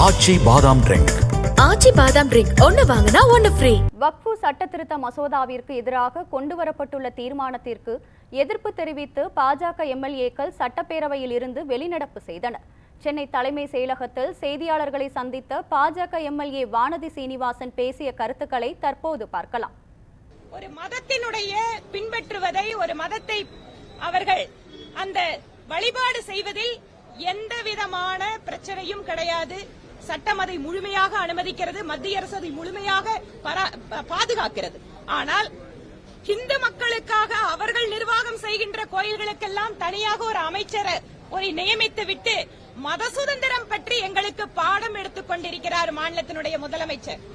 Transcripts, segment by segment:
ஆச்சி பாதாம் ட்ரிங்க். ஆச்சி பாதாம் ட்ரிங்க் ஒன்னு வாங்கினா ஒன்னு ஃப்ரீ. வக்ஃபு சட்டத்திருத்த மசோதாவிற்கு எதிராக கொண்டுவரப்பட்டுள்ள தீர்மானத்திற்கு எதிர்ப்பு தெரிவித்து பாஜக எம்எல்ஏக்கள் சட்டப்பேரவையில் இருந்து வெளிநடப்பு செய்தனர். சென்னை தலைமை செயலகத்தில் செய்தியாளர்களை சந்தித்த பாஜக எம்எல்ஏ வானதி சீனிவாசன் பேசிய கருத்துக்களை தற்போது பார்க்கலாம். ஒரு மதத்தினுடைய பின்பற்றுவதை, ஒரு மதத்தை அவர்கள் அந்த வழிபாடு செய்வதில் எந்த விதமான பிரச்சனையும் கிடையாது. சட்டம் அதை முழுமையாக அனுமதிக்கிறது, மத்திய அரசு அதை முழுமையாக பாதுகாக்கிறது. ஆனால் இந்து மக்களுக்காக அவர்கள் நிர்வாகம் செய்கின்ற கோயில்களுக்கெல்லாம் தனியாக ஒரு அமைச்சரை நியமித்து விட்டு மத சுதந்திரம் பற்றி எங்களுக்கு பாடம் எடுத்துக் கொண்டிருக்கிறார் மாநிலத்தினுடைய முதலமைச்சர்.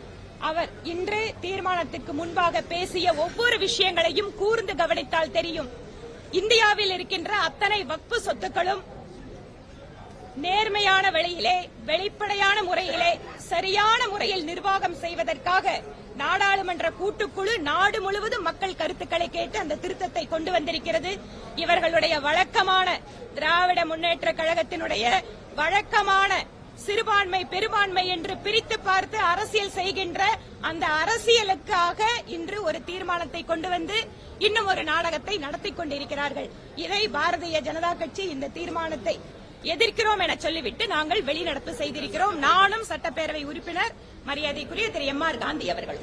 அவர் இன்று தீர்மானத்திற்கு முன்பாக பேசிய ஒவ்வொரு விஷயங்களையும் கூர்ந்து கவனித்தால் தெரியும். இந்தியாவில் இருக்கின்ற அத்தனை வக்ஃபு சொத்துக்களும் நேர்மையான வழியிலே, வெளிப்படையான முறையிலே, சரியான முறையில் நிர்வாகம் செய்வதற்காக நாடாளுமன்ற கூட்டுக்குழு நாடு முழுவதும் மக்கள் கருத்துக்களை கேட்டு அந்த திருத்தத்தை கொண்டு வந்திருக்கிறது. இவர்களுடைய வழக்கமான திராவிட முன்னேற்ற கழகத்தினுடைய வழக்கமான சிறுபான்மை பெரும்பான்மை என்று பிரித்து பார்த்து அரசியல் செய்கின்ற அந்த அரசியலுக்காக இன்று ஒரு தீர்மானத்தை கொண்டு வந்து இன்னும் ஒரு நாடகத்தை நடத்தி கொண்டிருக்கிறார்கள். இதை பாரதிய ஜனதா கட்சி இந்த தீர்மானத்தை எதிர்க்கிறோம் என சொல்லிவிட்டு நாங்கள் வெளிநடப்பு செய்திருக்கிறோம். நானும் சட்டப்பேரவை உறுப்பினர் மரியாதைக்குரிய திரு எம்.ஆர். காந்தி அவர்கள்.